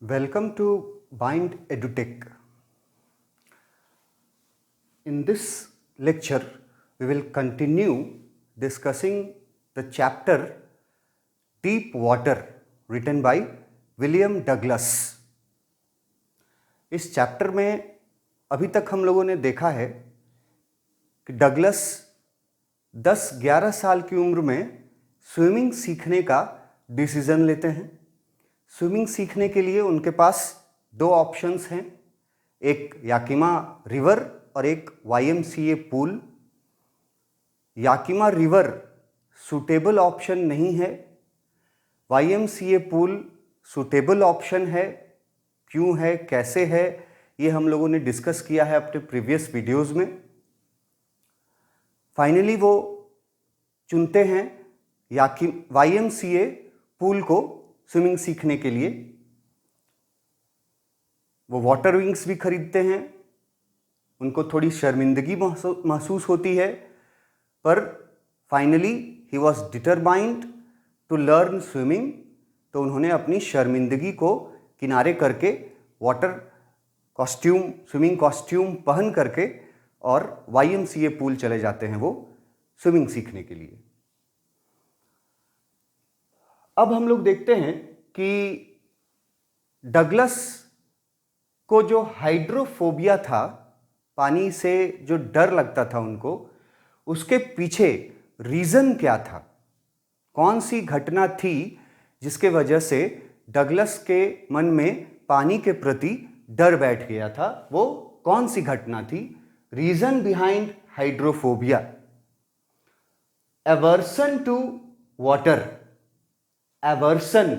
Welcome to Bind EduTech. In this lecture, we will continue discussing the chapter Deep Water written by William Douglas. इस chapter में अभी तक हम लोगों ने देखा है कि डगलस 10-11 साल की उम्र में स्विमिंग सीखने का डिसीजन लेते हैं। स्विमिंग सीखने के लिए उनके पास दो ऑप्शंस हैं, एक याकिमा रिवर और एक YMCA pool. Yakima river suitable option नहीं है, YMCA पूल सूटेबल ऑप्शन है। क्यों है, कैसे है, ये हम लोगों ने डिस्कस किया है अपने प्रीवियस वीडियोस में। फाइनली वो चुनते हैं YMCA पूल को स्विमिंग सीखने के लिए। वो वाटर विंग्स भी खरीदते हैं। उनको थोड़ी शर्मिंदगी महसूस होती है, पर finally he was determined to learn swimming. तो उन्होंने अपनी शर्मिंदगी को किनारे करके वाटर कॉस्ट्यूम, स्विमिंग कॉस्ट्यूम पहन करके और YMCA पूल चले जाते हैं वो स्विमिंग सीखने के लिए। अब हम लोग देखते हैं कि डगलस को जो हाइड्रोफोबिया था, पानी से जो डर लगता था उनको, उसके पीछे रीज़न क्या था, कौन सी घटना थी जिसके वजह से डगलस के मन में पानी के प्रति डर बैठ गया था। वो कौन सी घटना थी? Reason behind hydrophobia. Aversion to water. Aversion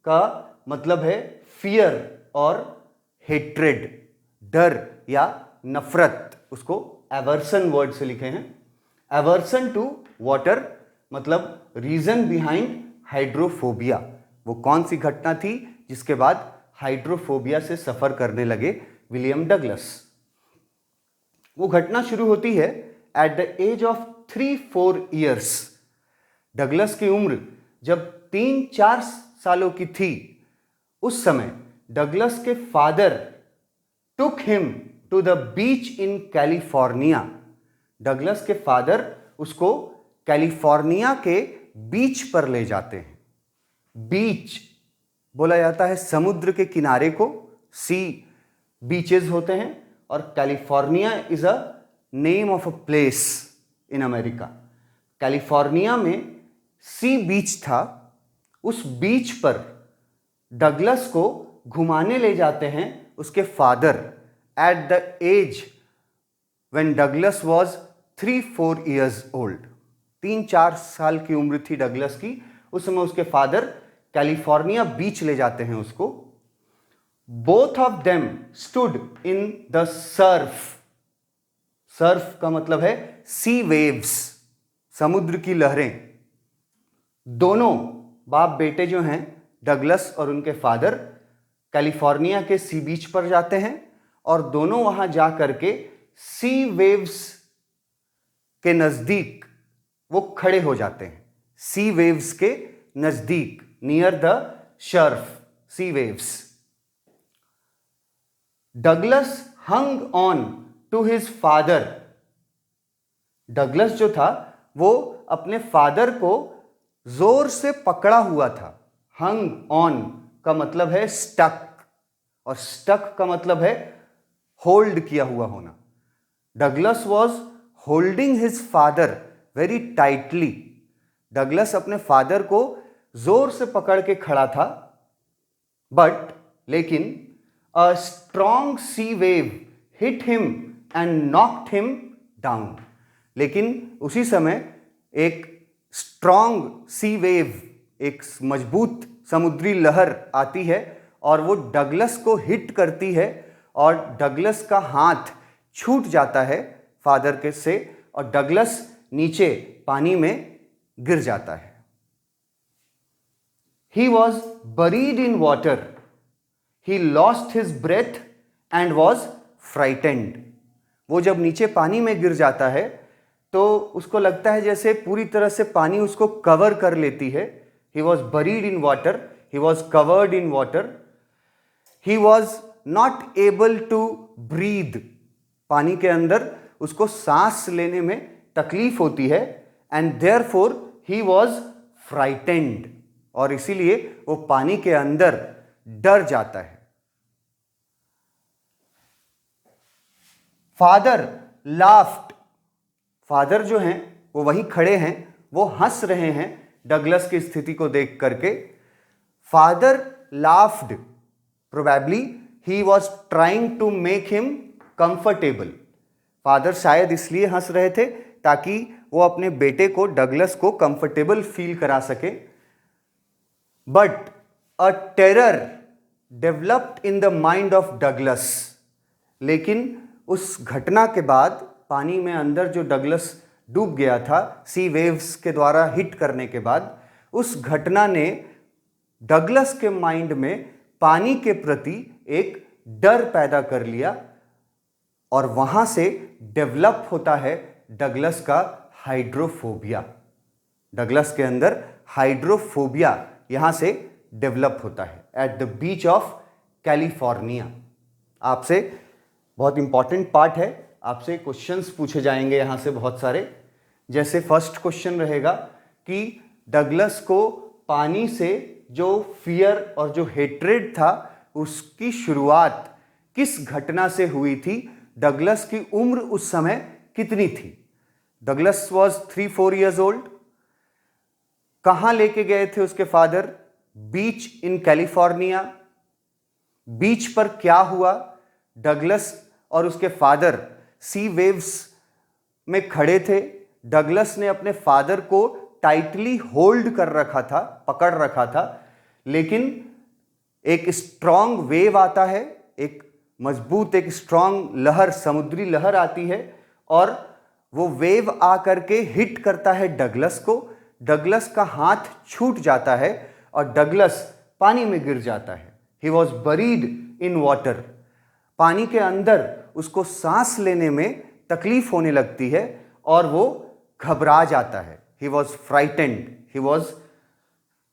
का मतलब है फियर और हेट्रेड, डर या नफरत। उसको एवर्सन वर्ड से लिखे हैं। एवर्सन टू वाटर मतलब रीजन बिहाइंड हाइड्रोफोबिया। वो कौन सी घटना थी जिसके बाद हाइड्रोफोबिया से सफर करने लगे विलियम डगलस? वो घटना शुरू होती है at the age of 3-4 years. Douglas की उम्र जब 3-4 सालों की थी, उस समय डगलस के father took him to the beach in California. Douglas के फादर उसको कैलिफोर्निया के बीच पर ले जाते हैं। बीच बोला जाता है समुद्र के किनारे को, सी बीचेस होते हैं, और California is a name of a place in America. California में सी बीच था। उस बीच पर डगलस को घुमाने ले जाते हैं उसके father at the age when Douglas was 3-4 years old. 3-4 साल की उम्र थी डगलस की। उस समय उसके फादर कैलिफोर्निया बीच ले जाते हैं उसको। Both of them stood in the Surf. Surf का मतलब है सी वेव्स, समुद्र की लहरें। दोनों बाप बेटे जो हैं, डगलस और उनके फादर, कैलिफोर्निया के सी बीच पर जाते हैं और दोनों वहां जा करके सी वेव्स के नजदीक वो खड़े हो जाते हैं। सी वेव्स के नजदीक, near the surf, sea waves. Douglas hung on to his father. Douglas जो था वो अपने फादर को जोर से पकड़ा हुआ था। हंग ऑन का मतलब है स्टक, और स्टक का मतलब है होल्ड किया हुआ होना। Douglas was holding his father very tightly. Douglas अपने फादर को जोर से पकड़ के खड़ा था, लेकिन a strong sea wave hit him and knocked him down. लेकिन उसी समय एक स्ट्रॉन्ग सी वेव, एक मजबूत समुद्री लहर आती है और वो डगलस को हिट करती है और डगलस का हाथ छूट जाता है फादर के से और डगलस नीचे पानी में गिर जाता है। He was buried in water. He lost his breath and was frightened. वो जब नीचे पानी में गिर जाता है तो उसको लगता है जैसे पूरी तरह से पानी उसको कवर कर लेती है। He was buried in water. He was covered in water. He was not able to breathe, पानी के अंदर उसको सांस लेने में तकलीफ होती है, and therefore he was frightened, और इसीलिए वो पानी के अंदर डर जाता है। फादर लाफ्ड, फादर जो हैं वो वहीं खड़े हैं, वो हंस रहे हैं डगलस की स्थिति को देख करके। Father laughed, probably he was trying to make him comfortable, father शायद इसलिए हंस रहे थे ताकि वो अपने बेटे को, डगलस को कंफर्टेबल फील करा सके। But a terror developed in the mind of Douglas, लेकिन उस घटना के बाद पानी में अंदर जो डगलस डूब गया था सी वेव्स के द्वारा हिट करने के बाद, उस घटना ने डगलस के माइंड में पानी के प्रति एक डर पैदा कर लिया, और वहां से डेवलप होता है डगलस का हाइड्रोफोबिया। डगलस के अंदर हाइड्रोफोबिया यहां से डेवलप होता है at the beach of California. आपसे बहुत इंपॉर्टेंट पार्ट है, आपसे क्वेश्चंस पूछे जाएंगे यहां से बहुत सारे। जैसे फर्स्ट क्वेश्चन रहेगा कि डगलस को पानी से जो फियर और जो हेट्रेड था उसकी शुरुआत किस घटना से हुई थी, डगलस की उम्र उस समय कितनी थी। Douglas was 3-4 years old। कहां लेके गए थे उसके फादर, बीच इन कैलिफोर्निया। बीच पर क्या हुआ, डगलस और उसके फादर सी वेव्स में खड़े थे, डगलस ने अपने फादर को टाइटली होल्ड कर रखा था, पकड़ रखा था, लेकिन एक स्ट्रॉन्ग वेव आता है, एक मजबूत एक स्ट्रॉन्ग लहर, समुद्री लहर आती है, और वो वेव आकर के हिट करता है डगलस को। डगलस का हाथ छूट जाता है और डगलस पानी में गिर जाता है। He was buried in water, पानी के अंदर उसको सांस लेने में तकलीफ होने लगती है और वो घबरा जाता है। ही वॉज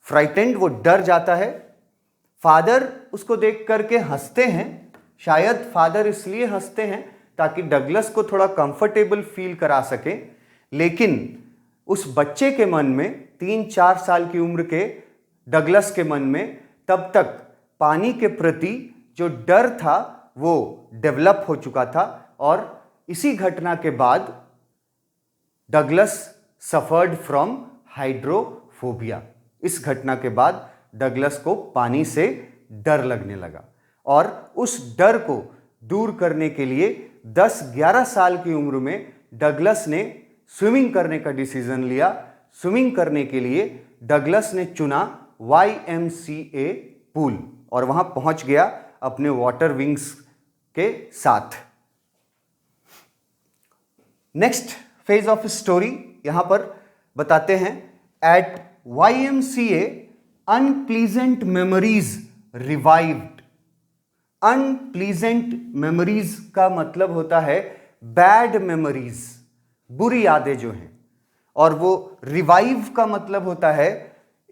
फ्राइटेंड, वो डर जाता है। फादर उसको देख करके हंसते हैं, शायद फादर इसलिए हंसते हैं ताकि डगलस को थोड़ा कंफर्टेबल फील करा सके, लेकिन उस बच्चे के मन में, 3-4 साल की उम्र के डगलस के मन में तब तक पानी के प्रति जो डर था वो डेवलप हो चुका था, और इसी घटना के बाद डगलस सफर्ड फ्रॉम हाइड्रोफोबिया। इस घटना के बाद डगलस को पानी से डर लगने लगा, और उस डर को दूर करने के लिए 10-11 साल की उम्र में डगलस ने स्विमिंग करने का डिसीजन लिया। स्विमिंग करने के लिए डगलस ने चुना YMCA पूल, और वहां पहुंच गया अपने वाटर विंग्स के साथ। नेक्स्ट फेज ऑफ स्टोरी यहां पर बताते हैं। At YMCA unpleasant memories revived. Unpleasant memories का मतलब होता है बैड मेमोरीज, बुरी यादें जो हैं, और वो रिवाइव का मतलब होता है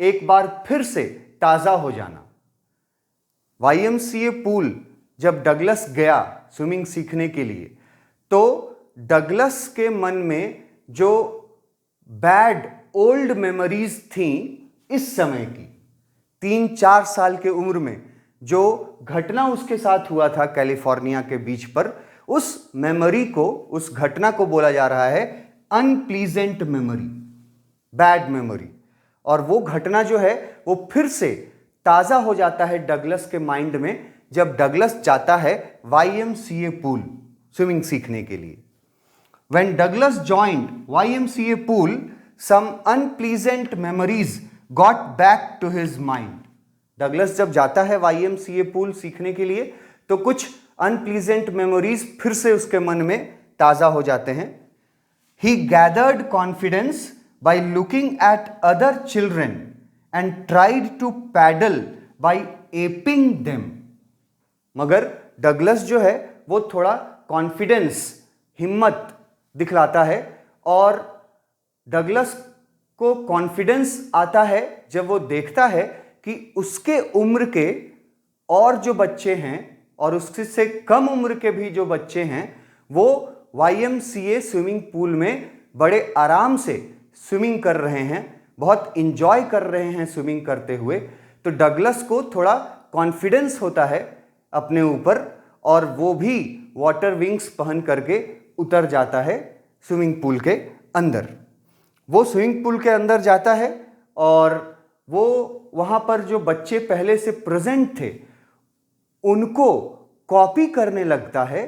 एक बार फिर से ताजा हो जाना। YMCA पूल जब डगलस गया स्विमिंग सीखने के लिए, तो डगलस के मन में जो बैड ओल्ड मेमोरीज थी इस समय की, 3-4 साल के उम्र में जो घटना उसके साथ हुआ था कैलिफोर्निया के बीच पर, उस मेमोरी को, उस घटना को बोला जा रहा है अनप्लीजेंट मेमोरी, बैड मेमोरी। और वो घटना जो है वो फिर से ताजा हो जाता है डगलस के माइंड में जब डगलस जाता है YMCA पूल स्विमिंग सीखने के लिए। When Douglas joined YMCA pool, some unpleasant memories got back to his mind. Douglas जब जाता है YMCA पूल सीखने के लिए तो कुछ अनप्लीजेंट मेमोरीज फिर से उसके मन में ताजा हो जाते हैं। He gathered confidence by looking at other children and tried to paddle by aping them. मगर डगलस जो है वो थोड़ा कॉन्फिडेंस, हिम्मत दिखलाता है, और डगलस को कॉन्फिडेंस आता है जब वो देखता है कि उसके उम्र के और जो बच्चे हैं और उससे कम उम्र के भी जो बच्चे हैं वो YMCA स्विमिंग पूल में बड़े आराम से स्विमिंग कर रहे हैं, बहुत इंजॉय कर रहे हैं स्विमिंग करते हुए। तो डगलस को थोड़ा कॉन्फिडेंस होता है अपने ऊपर और वो भी वाटर विंग्स पहन करके उतर जाता है स्विमिंग पूल के अंदर। वो स्विमिंग पूल के अंदर जाता है और वो वहाँ पर जो बच्चे पहले से प्रेजेंट थे उनको कॉपी करने लगता है।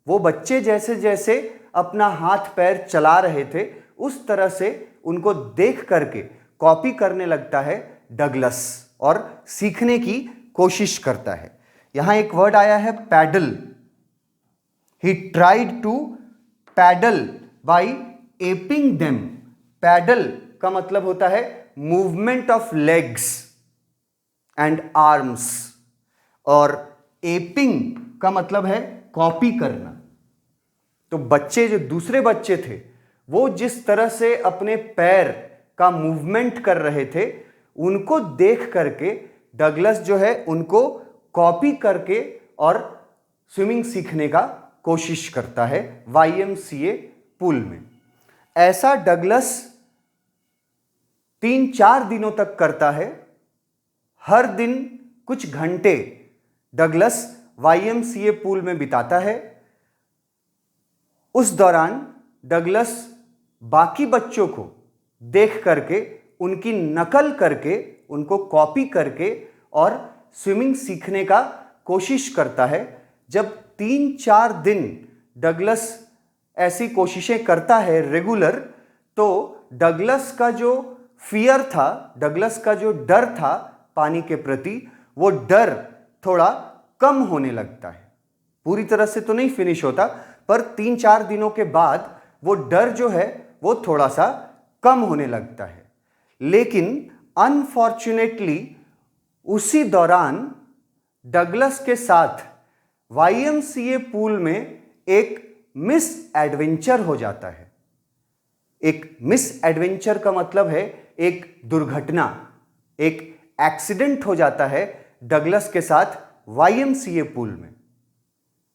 वो बच्चे जैसे जैसे अपना हाथ पैर चला रहे थे उस तरह से उनको देख करके कॉपी करने लगता है डगलस और सीखने की कोशिश करता है। यहां एक वर्ड आया है paddle. He tried to paddle by aping them. Paddle का मतलब होता है movement of legs and arms और एपिंग का मतलब है कॉपी करना। तो बच्चे जो दूसरे बच्चे थे वो जिस तरह से अपने पैर का मूवमेंट कर रहे थे उनको देख करके डगलस जो है उनको कॉपी करके और स्विमिंग सीखने का कोशिश करता है YMCA पूल में। ऐसा डगलस 3-4 दिनों तक करता है। हर दिन कुछ घंटे डगलस YMCA पूल में बिताता है। उस दौरान डगलस बाकी बच्चों को देख करके उनकी नकल करके उनको कॉपी करके और स्विमिंग सीखने का कोशिश करता है। जब 3-4 दिन डगलस ऐसी कोशिशें करता है रेगुलर, तो डगलस का जो फियर था, डगलस का जो डर था पानी के प्रति, वो डर थोड़ा कम होने लगता है। पूरी तरह से तो नहीं फिनिश होता, पर 3-4 दिनों के बाद वो डर जो है वो थोड़ा सा कम होने लगता है। लेकिन अनफॉर्चुनेटली उसी दौरान डगलस के साथ YMCA पूल में एक मिस एडवेंचर हो जाता है। एक मिस एडवेंचर का मतलब है एक दुर्घटना, एक एक्सीडेंट हो जाता है डगलस के साथ YMCA पूल में।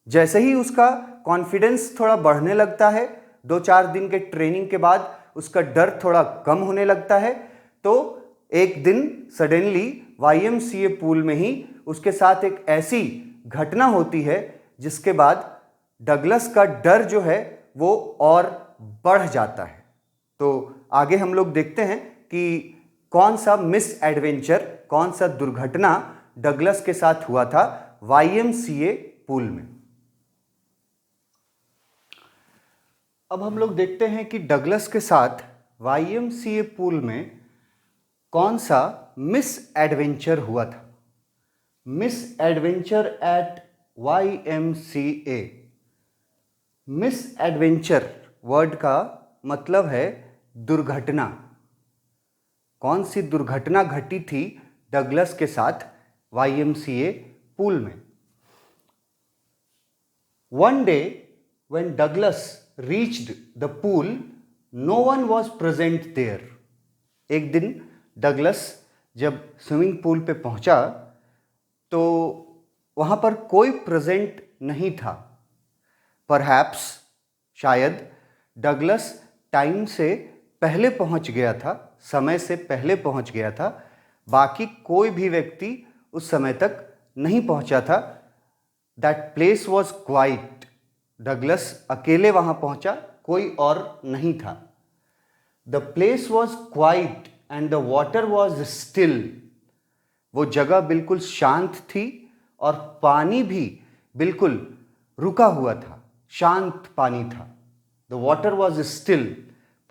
जैसे ही उसका कॉन्फिडेंस थोड़ा बढ़ने लगता है, 2-4 दिन के ट्रेनिंग के बाद उसका डर थोड़ा कम होने लगता है, तो एक दिन सडनली YMCA पूल में ही उसके साथ एक ऐसी घटना होती है जिसके बाद डगलस का डर जो है वो और बढ़ जाता है। तो आगे हम लोग देखते हैं कि कौन सा मिस एडवेंचर, कौन सा दुर्घटना डगलस के साथ हुआ था YMCA पूल में। अब हम लोग देखते हैं कि डगलस के साथ YMCA पूल में कौन सा मिस एडवेंचर हुआ था। Misadventure at YMCA। Misadventure word का मतलब है दुर्घटना। कौन सी दुर्घटना घटी थी डगलस के साथ YMCA पूल में। One day when Douglas reached the pool, no one was present there. एक दिन डगलस जब स्विमिंग पूल पे पहुंचा तो वहां पर कोई प्रेजेंट नहीं था। परहैप्स, शायद डगलस टाइम से पहले पहुंच गया था, समय से पहले पहुंच गया था। बाकी कोई भी व्यक्ति उस समय तक नहीं पहुंचा था। That place was quite. Douglas अकेले वहां पहुंचा, कोई और नहीं था। The place was quiet and the water was still. वो जगह बिल्कुल शांत थी और पानी भी बिल्कुल रुका हुआ था, शांत पानी था। The water was still.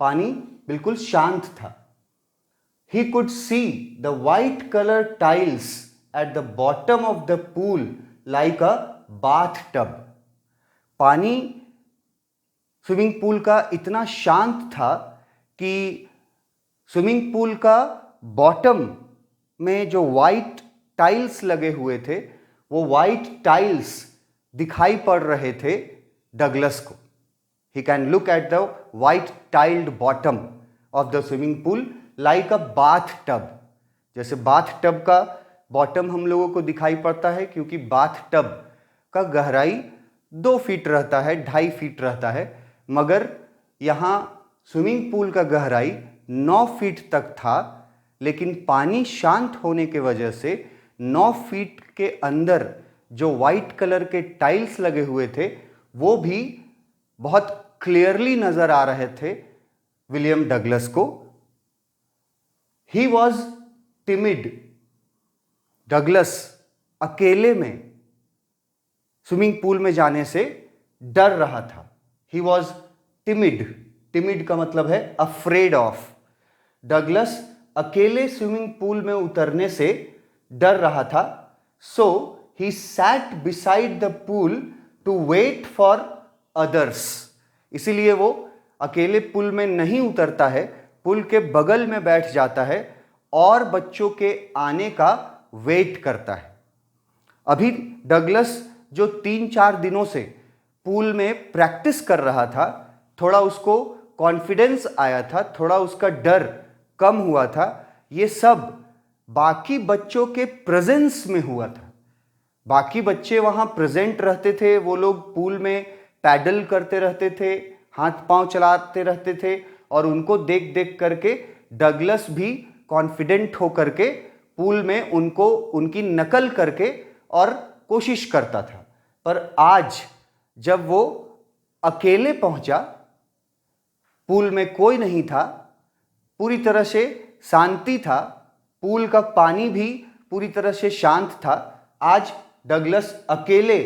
पानी बिल्कुल शांत था। He could see the white colored tiles at the bottom of the pool like a bathtub. पानी स्विमिंग पूल का इतना शांत था कि स्विमिंग पूल का बॉटम में जो वाइट टाइल्स लगे हुए थे वो वाइट टाइल्स दिखाई पड़ रहे थे डगलस को। He can look at the white tiled bottom of the swimming pool like a bathtub. जैसे bathtub का बॉटम हम लोगों को दिखाई पड़ता है क्योंकि बाथ टब का गहराई 2 फीट रहता है, 2.5 फीट रहता है, मगर यहाँ स्विमिंग पूल का गहराई 9 फीट तक था, लेकिन पानी शांत होने के वजह से 9 फीट के अंदर जो वाइट कलर के टाइल्स लगे हुए थे वो भी बहुत क्लियरली नजर आ रहे थे विलियम डगलस को। He was timid. डगलस अकेले में स्विमिंग पूल में जाने से डर रहा था। He was timid. टिमिड का मतलब है अफ्रेड ऑफ। डगलस अकेले स्विमिंग पूल में उतरने से डर रहा था। So he sat beside the pool to wait for others. इसीलिए वो अकेले पुल में नहीं उतरता है, पुल के बगल में बैठ जाता है और बच्चों के आने का वेट करता है। अभी डगलस जो 3-4 दिनों से पूल में प्रैक्टिस कर रहा था, थोड़ा उसको कॉन्फिडेंस आया था, थोड़ा उसका डर कम हुआ था। ये सब बाकी बच्चों के प्रेजेंस में हुआ था। बाकी बच्चे वहाँ प्रेजेंट रहते थे, वो लोग पूल में पैडल करते रहते थे, हाथ पांव चलाते रहते थे और उनको देख देख करके डगलस भी कॉन्फिडेंट होकर के पूल में उनको उनकी नकल करके और कोशिश करता था। पर आज जब वो अकेले पहुंचा, पूल में कोई नहीं था, पूरी तरह से शांति था, पूल का पानी भी पूरी तरह से शांत था। आज डगलस अकेले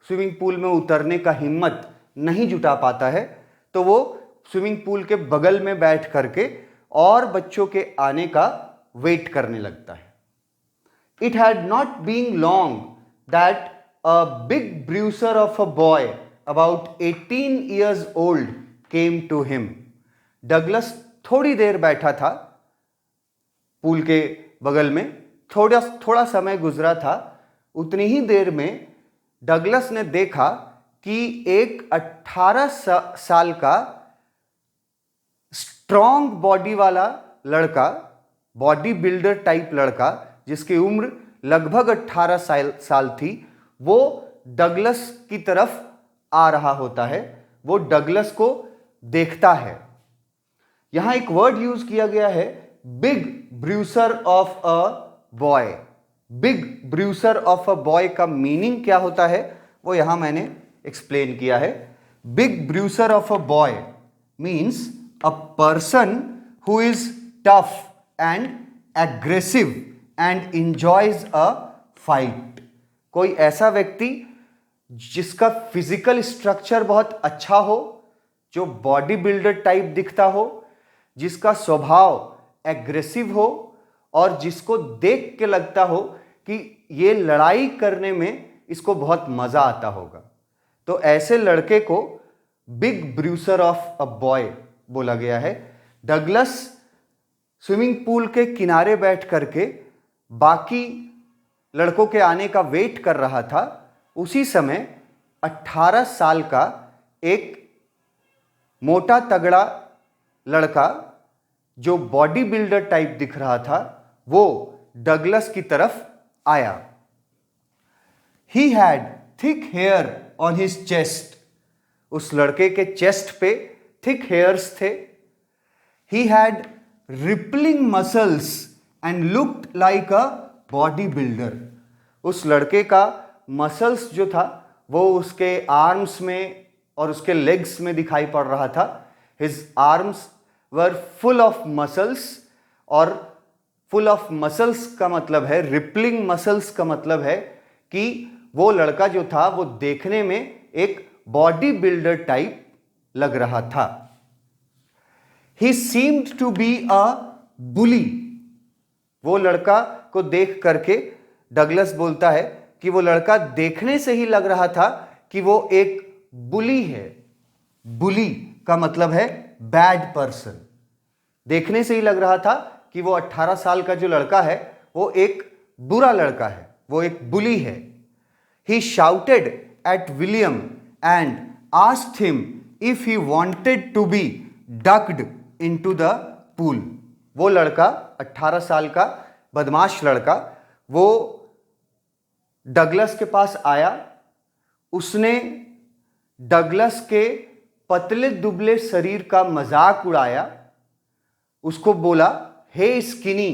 स्विमिंग पूल में उतरने का हिम्मत नहीं जुटा पाता है, तो वो स्विमिंग पूल के बगल में बैठ करके और बच्चों के आने का वेट करने लगता है। It had not been long that a big bruiser of a boy about 18 years old came to him. Douglas थोड़ी देर बैठा था पूल के बगल में, थोड़ा समय गुजरा था। उतनी ही देर में डगलस ने देखा कि एक 18 साल का स्ट्रॉन्ग बॉडी वाला लड़का, बॉडी बिल्डर टाइप लड़का, जिसकी उम्र लगभग 18 साल थी, वो डगलस की तरफ आ रहा होता है। वो डगलस को देखता है। यहां एक वर्ड यूज किया गया है, big bruiser of a boy. Big bruiser of a boy का मीनिंग क्या होता है वो यहां मैंने एक्सप्लेन किया है। Big bruiser of a boy means a person who is tough and aggressive and enjoys a fight. कोई ऐसा व्यक्ति जिसका फिजिकल स्ट्रक्चर बहुत अच्छा हो, जो बॉडी बिल्डर टाइप दिखता हो, जिसका स्वभाव एग्रेसिव हो और जिसको देख के लगता हो कि ये लड़ाई करने में इसको बहुत मजा आता होगा, तो ऐसे लड़के को big bruiser of a boy बोला गया है। डगलस स्विमिंग पूल के किनारे बैठ करके बाकी लड़कों के आने का वेट कर रहा था। उसी समय 18 साल का एक मोटा तगड़ा लड़का जो बॉडी बिल्डर टाइप दिख रहा था, वो डगलस की तरफ आया। He had thick hair on his chest. उस लड़के के चेस्ट पे थिक हेयर्स थे। He had rippling muscles and looked like a body builder. उस लड़के का मसल्स जो था वो उसके आर्म्स में और उसके लेग्स में दिखाई पड़ रहा था। His arms were full of muscles, और फुल ऑफ मसल्स का मतलब है, रिपलिंग मसल्स का मतलब है कि वो लड़का जो था वो देखने में एक बॉडी बिल्डर टाइप लग रहा था। He seemed to be a bully. वो लड़का को देख करके डगलस बोलता है कि वो लड़का देखने से ही लग रहा था कि वो एक बुली है। बुली का मतलब है बैड पर्सन। देखने से ही लग रहा था कि वो 18 साल का जो लड़का है वो एक बुरा लड़का है, वो एक बुली है। He shouted at William and asked him if he wanted to be ducked into the pool. वो लड़का 18 साल का बदमाश लड़का, वो डगलस के पास आया, उसने डगलस के पतले दुबले शरीर का मजाक उड़ाया, उसको बोला हे स्किनी,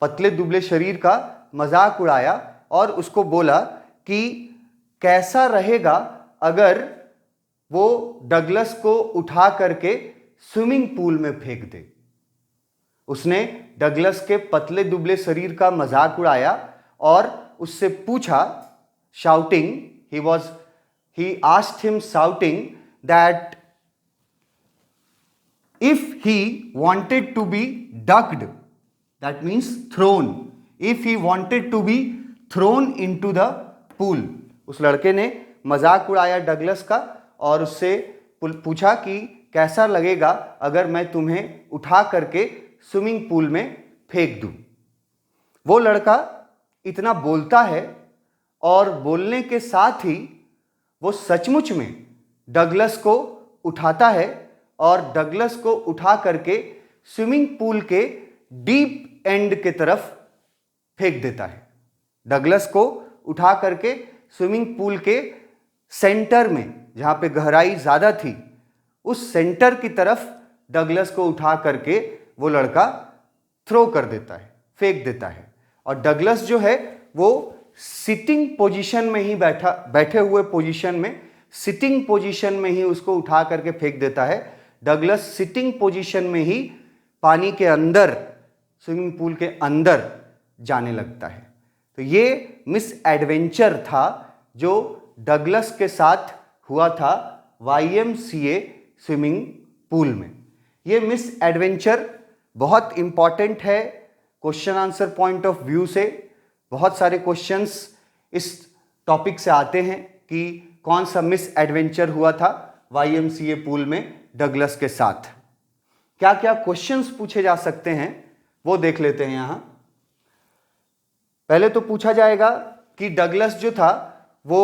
पतले दुबले शरीर का मजाक उड़ाया और उसको बोला कि कैसा रहेगा अगर वो डगलस को उठा करके स्विमिंग पूल में फेंक दे। उसने डगलस के पतले दुबले शरीर का मजाक उड़ाया और उससे पूछा, shouting, he asked him shouting that if he wanted to be ducked, that means thrown, if he wanted to be thrown into the pool। उस लड़के ने मजाक उड़ाया डगलस का और उससे पूछा कि कैसा लगेगा अगर मैं तुम्हें उठा करके स्विमिंग पूल में फेंक दूं। वो लड़का इतना बोलता है और बोलने के साथ ही वो सचमुच में डगलस को उठाता है और डगलस को उठा करके स्विमिंग पूल के डीप एंड के तरफ फेंक देता है। डगलस को उठा करके स्विमिंग पूल के सेंटर में, जहां पे गहराई ज्यादा थी, उस सेंटर की तरफ डगलस को उठा करके वो लड़का थ्रो कर देता है, फेंक देता है। और डगलस जो है वो सिटिंग पोजीशन में ही बैठे हुए पोजीशन में, सिटिंग पोजीशन में ही उसको उठा करके फेंक देता है। डगलस सिटिंग पोजीशन में ही पानी के अंदर, स्विमिंग पूल के अंदर जाने लगता है। तो ये मिस एडवेंचर था जो डगलस के साथ हुआ था YMCA स्विमिंग पूल में। ये मिस एडवेंचर बहुत इंपॉर्टेंट है question answer point of view से। बहुत सारे क्वेश्चंस इस टॉपिक से आते हैं कि कौन सा मिस एडवेंचर हुआ था YMCA पूल में डगलस के साथ। क्या क्या क्वेश्चंस पूछे जा सकते हैं वो देख लेते हैं यहां। पहले तो पूछा जाएगा कि डगलस जो था वो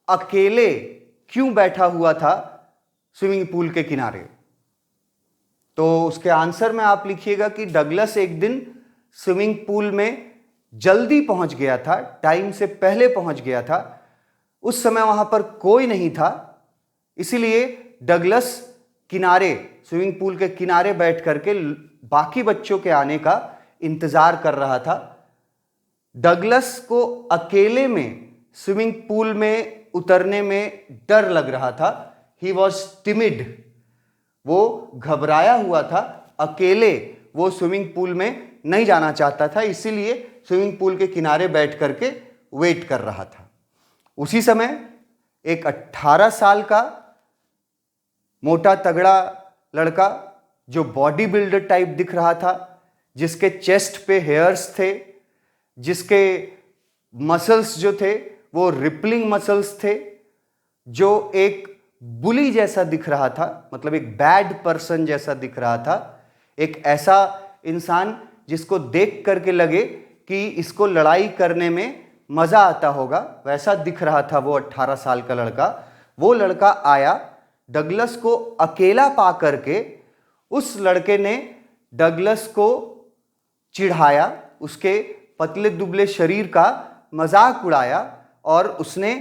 अकेले क्यों बैठा हुआ था स्विमिंग पूल के किनारे। तो उसके आंसर में आप लिखिएगा कि डगलस एक दिन स्विमिंग पूल में जल्दी पहुंच गया था, टाइम से पहले पहुंच गया था। उस समय वहां पर कोई नहीं था, इसीलिए डगलस किनारे, स्विमिंग पूल के किनारे बैठ करके बाकी बच्चों के आने का इंतजार कर रहा था। डगलस को अकेले में स्विमिंग पूल में उतरने में डर लग रहा था। ही वॉज टिमिड, वो घबराया हुआ था, अकेले वो स्विमिंग पूल में नहीं जाना चाहता था, इसीलिए स्विमिंग पूल के किनारे बैठ करके वेट कर रहा था। उसी समय एक 18 साल का मोटा तगड़ा लड़का जो बॉडी बिल्डर टाइप दिख रहा था, जिसके चेस्ट पे हेयर्स थे, जिसके मसल्स जो थे वो रिपलिंग मसल्स थे, जो एक बुली जैसा दिख रहा था, मतलब एक बैड पर्सन जैसा दिख रहा था, एक ऐसा इंसान जिसको देख करके लगे कि इसको लड़ाई करने में मजा आता होगा, वैसा दिख रहा था वो 18 साल का लड़का। वो लड़का आया, डगलस को अकेला पा करके उस लड़के ने डगलस को चिढ़ाया, उसके पतले दुबले शरीर का मजाक उड़ाया और उसने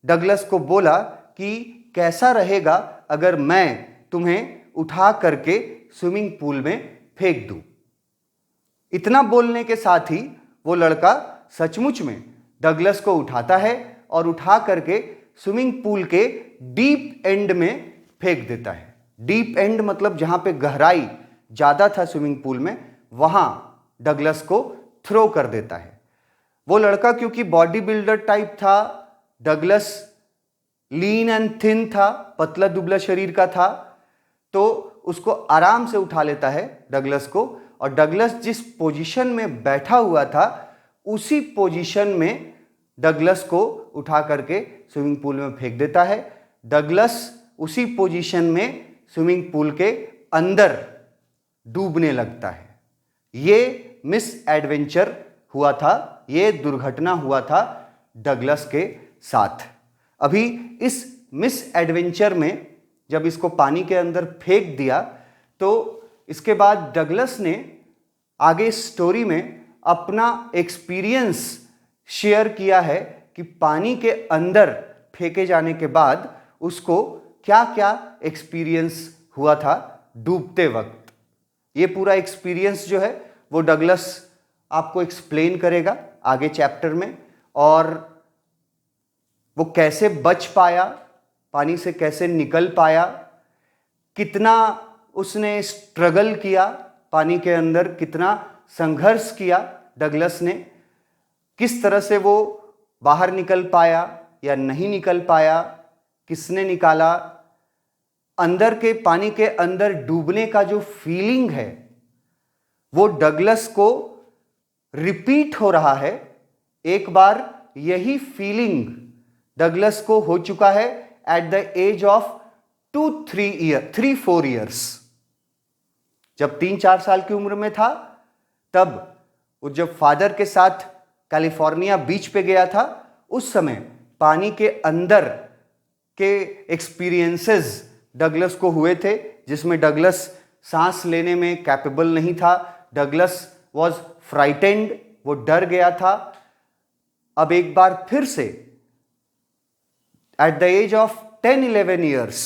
डगलस को बोला कि कैसा रहेगा अगर मैं तुम्हें उठा करके स्विमिंग पूल में फेंक दूं। इतना बोलने के साथ ही वो लड़का सचमुच में डगलस को उठाता है और उठा करके स्विमिंग पूल के डीप एंड में फेंक देता है। डीप एंड मतलब जहां पे गहराई ज्यादा था स्विमिंग पूल में, वहां डगलस को थ्रो कर देता है। वो लड़का क्योंकि बॉडी बिल्डर टाइप था, डगलस लीन एंड थिन था, पतला दुबला शरीर का था, तो उसको आराम से उठा लेता है डगलस को। और डगलस जिस पोजीशन में बैठा हुआ था उसी पोजीशन में डगलस को उठा करके स्विमिंग पूल में फेंक देता है। डगलस उसी पोजीशन में स्विमिंग पूल के अंदर डूबने लगता है। ये मिस एडवेंचर हुआ था, ये दुर्घटना हुआ था डगलस के साथ। अभी इस मिस एडवेंचर में जब इसको पानी के अंदर फेंक दिया तो इसके बाद डगलस ने आगे स्टोरी में अपना एक्सपीरियंस शेयर किया है कि पानी के अंदर फेंके जाने के बाद उसको क्या क्या एक्सपीरियंस हुआ था डूबते वक्त। ये पूरा एक्सपीरियंस जो है वो डगलस आपको एक्सप्लेन करेगा आगे चैप्टर में, और वो कैसे बच पाया, पानी से कैसे निकल पाया, कितना उसने स्ट्रगल किया पानी के अंदर, कितना संघर्ष किया डगलस ने, किस तरह से वो बाहर निकल पाया या नहीं निकल पाया, किसने निकाला, अंदर के पानी के अंदर डूबने का जो फीलिंग है वो डगलस को रिपीट हो रहा है। एक बार यही फीलिंग डगलस को हो चुका है at the age of 3-4 years. जब 3-4 साल की उम्र में था तब वो जब फादर के साथ कैलिफोर्निया बीच पे गया था, उस समय पानी के अंदर के एक्सपीरियंसेस डगलस को हुए थे, जिसमें डगलस सांस लेने में कैपेबल नहीं था। डगलस वॉज फ्राइटेंड, वो डर गया था। अब एक बार फिर से at the age of 10-11 years,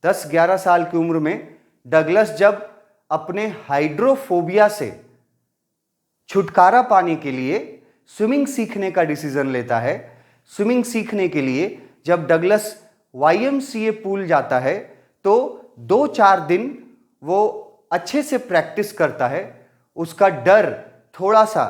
10-11 साल की उम्र में डगलस जब अपने हाइड्रोफोबिया से छुटकारा पाने के लिए स्विमिंग सीखने का डिसीजन लेता है। स्विमिंग सीखने के लिए जब डगलस YMCA पूल जाता है तो 2-4 दिन वो अच्छे से प्रैक्टिस करता है, उसका डर थोड़ा सा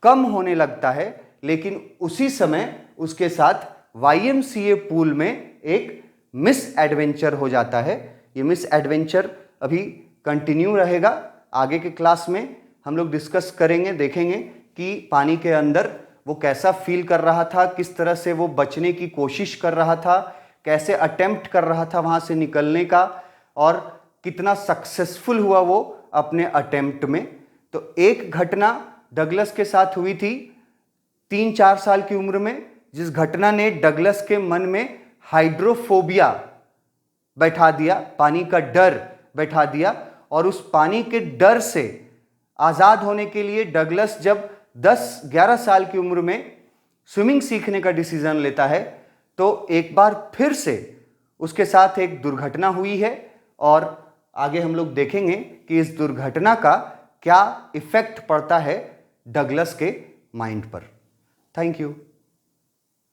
कम होने लगता है, लेकिन उसी समय उसके साथ YMCA पूल में एक मिस एडवेंचर हो जाता है। ये मिस एडवेंचर अभी कंटिन्यू रहेगा, आगे के क्लास में हम लोग डिस्कस करेंगे, देखेंगे कि पानी के अंदर वो कैसा फील कर रहा था, किस तरह से वो बचने की कोशिश कर रहा था, कैसे अटेम्प्ट कर रहा था वहाँ से निकलने का, और कितना सक्सेसफुल हुआ वो अपने अटेम्प्ट में। तो एक घटना डगलस के साथ हुई थी 3-4 साल की उम्र में, जिस घटना ने डगलस के मन में हाइड्रोफोबिया बैठा दिया, पानी का डर बैठा दिया, और उस पानी के डर से आज़ाद होने के लिए डगलस जब 10-11 साल की उम्र में स्विमिंग सीखने का डिसीजन लेता है तो एक बार फिर से उसके साथ एक दुर्घटना हुई है, और आगे हम लोग देखेंगे कि इस दुर्घटना का क्या इफेक्ट पड़ता है डगलस के माइंड पर। Thank you.